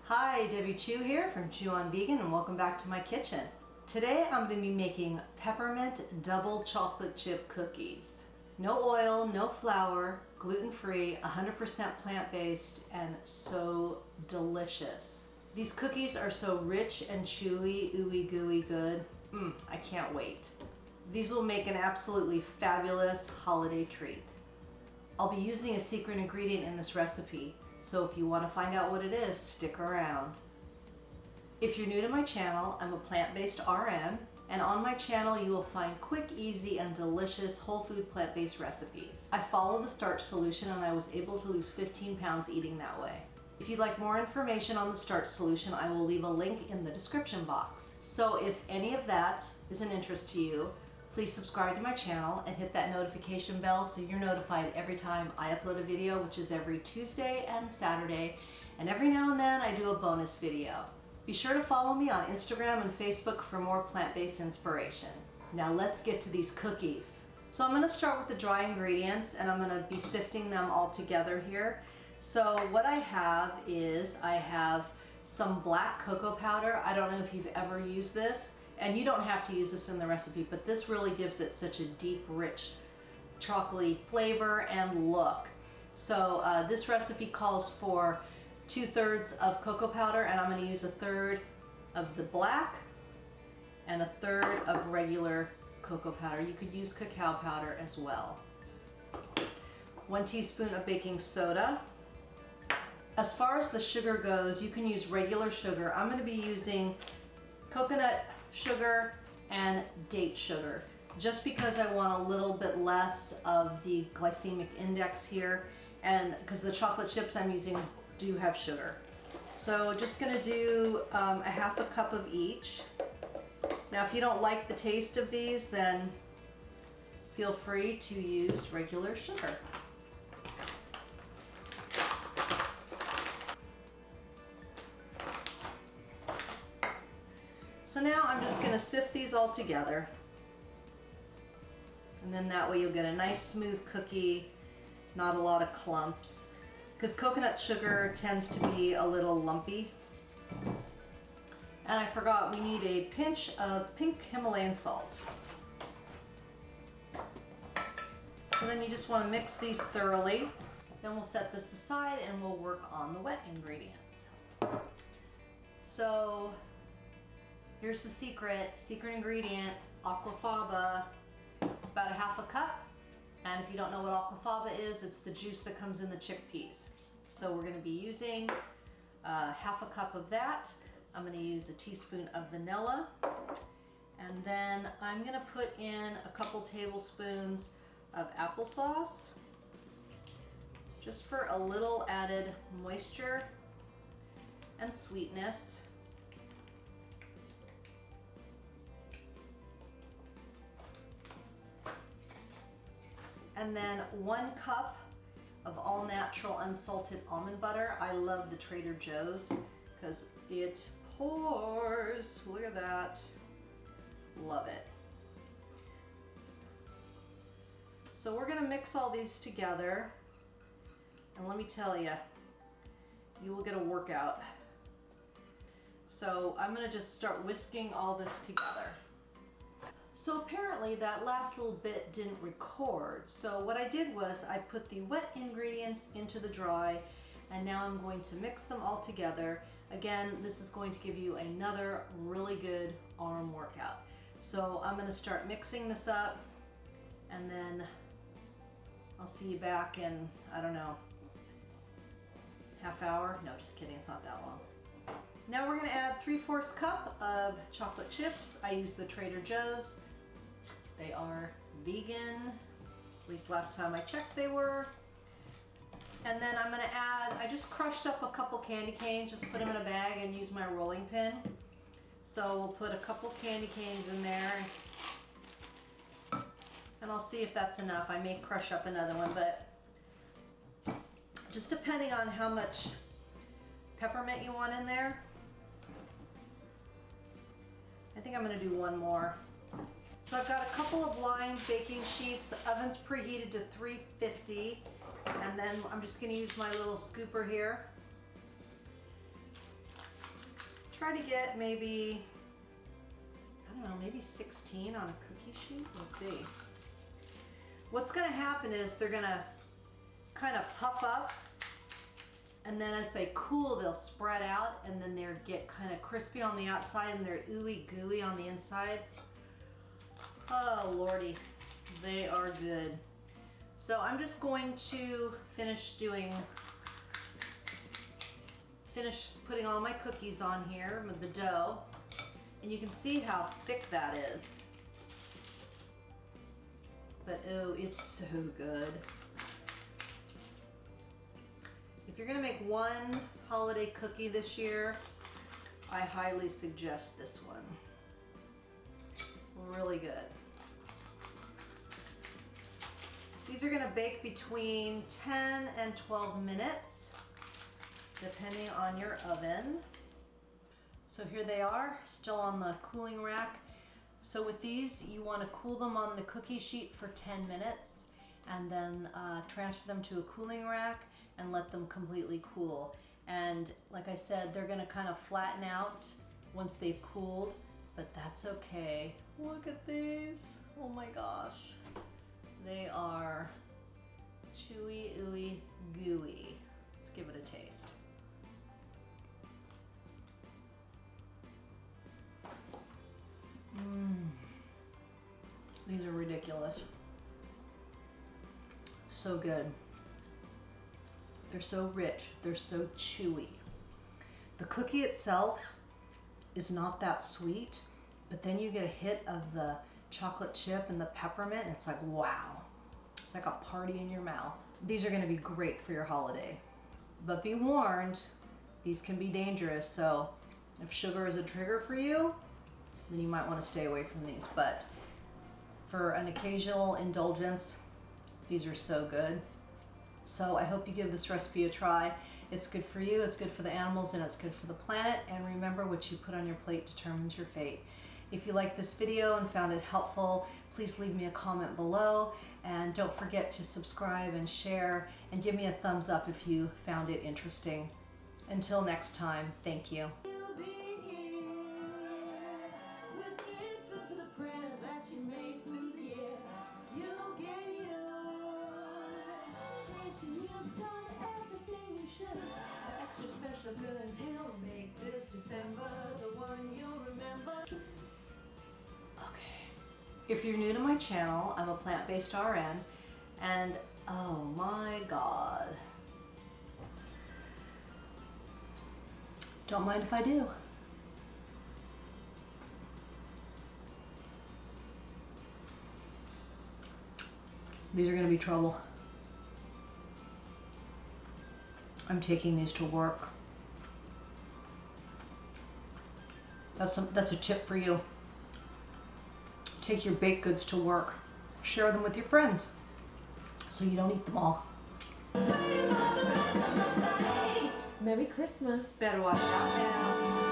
Hi, Debbie Chew here from Chew on Vegan, and welcome back to my kitchen. Today I'm going to be making peppermint double chocolate chip cookies. No oil, no flour, gluten-free, 100% plant-based, and so delicious. These cookies are so rich and chewy, ooey gooey good. I can't wait. These will make an absolutely fabulous holiday treat. I'll be using a secret ingredient in this recipe, so if you want to find out what it is, stick around. If you're new to my channel, I'm a plant-based RN, and on my channel you will find quick, easy, and delicious whole food plant-based recipes. I follow the starch solution and I was able to lose 15 pounds eating that way. If you'd like more information on the starch solution, I will leave a link in the description box. So if any of that is an interest to you, please subscribe to my channel and hit that notification bell so you're notified every time I upload a video, which is every Tuesday and Saturday, and every now and then I do a bonus video. Be sure to follow me on Instagram and Facebook for more plant-based inspiration. Now let's get to these cookies. So I'm going to start with the dry ingredients and I'm going to be sifting them all together here. So what I have is some black cocoa powder. I don't know if you've ever used this. And you don't have to use this in the recipe, but this really gives it such a deep, rich, chocolatey flavor and look. So this recipe calls for 2/3 of cocoa powder, and I'm going to use 1/3 of the black and 1/3 of regular cocoa powder. You could use cacao powder as well. 1 teaspoon of baking soda. As far as the sugar goes, you can use regular sugar. I'm going to be using coconut sugar and date sugar, just because I want a little bit less of the glycemic index here, and because the chocolate chips I'm using do have sugar. So just going to do a 1/2 cup of each. Now if you don't like the taste of these, then feel free to use regular sugar. So now I'm just going to sift these all together, and then that way you'll get a nice smooth cookie, not a lot of clumps, because coconut sugar tends to be a little lumpy. And I forgot, we need a pinch of pink Himalayan salt. And then you just want to mix these thoroughly. Then we'll set this aside and we'll work on the wet ingredients. So here's the secret ingredient, aquafaba, about 1/2 cup. And if you don't know what aquafaba is, it's the juice that comes in the chickpeas. So we're going to be using 1/2 cup of that. I'm going to use a teaspoon of vanilla. And then I'm going to put in a couple tablespoons of applesauce, just for a little added moisture and sweetness. And then 1 cup of all natural unsalted almond butter. I love the Trader Joe's because it pours. Look at that. Love it. So we're going to mix all these together. And let me tell you, you will get a workout. So I'm going to just start whisking all this together. So apparently that last little bit didn't record. So what I did was I put the wet ingredients into the dry, and now I'm going to mix them all together. Again, this is going to give you another really good arm workout. So I'm going to start mixing this up, and then I'll see you back in, I don't know, half hour? No, just kidding, it's not that long. Now we're going to add 3/4 cup of chocolate chips. I use the Trader Joe's. They are vegan, at least last time I checked they were. And then I'm going to add, I just crushed up a couple candy canes, just put them in a bag and use my rolling pin. So we'll put a couple candy canes in there, and I'll see if that's enough. I may crush up another one, but just depending on how much peppermint you want in there. I think I'm going to do 1 more. So I've got a couple of lined baking sheets. The oven's preheated to 350, and then I'm just going to use my little scooper here try to get maybe, I don't know, maybe 16 on a cookie sheet. We'll see. What's gonna happen is they're gonna kind of puff up, and then as they cool, they'll spread out, and then they'll get kind of crispy on the outside and they're ooey gooey on the inside. Oh Lordy, they are good. So I'm just going to finish putting all my cookies on here with the dough, and you can see how thick that is. But oh, it's so good. If you're gonna make one holiday cookie this year, I highly suggest this one. Really good. These are gonna bake between 10 and 12 minutes, depending on your oven. So here they are, still on the cooling rack. So with these, you wanna cool them on the cookie sheet for 10 minutes, and then transfer them to a cooling rack and let them completely cool. And like I said, they're gonna kind of flatten out once they've cooled, but that's okay. Look at these, oh my gosh. They are chewy, ooey, gooey. Let's give it a taste. These are ridiculous. So good. They're so rich, they're so chewy. The cookie itself is not that sweet, but then you get a hit of the chocolate chip and the peppermint, and it's like, wow. It's like a party in your mouth. These are gonna be great for your holiday. But be warned, these can be dangerous, so if sugar is a trigger for you, then you might wanna stay away from these. But for an occasional indulgence, these are so good. So I hope you give this recipe a try. It's good for you, it's good for the animals, and it's good for the planet. And remember, what you put on your plate determines your fate. If you liked this video and found it helpful, please leave me a comment below. And don't forget to subscribe and share, and give me a thumbs up if you found it interesting. Until next time, thank you. Good, and he'll make this December the one you'll remember. Okay. If you're new to my channel, I'm a plant-based RN, and oh my God. Don't mind if I do. These are gonna be trouble. I'm taking these to work. That's a tip for you. Take your baked goods to work. Share them with your friends so you don't eat them all. Merry Christmas. Better watch out now.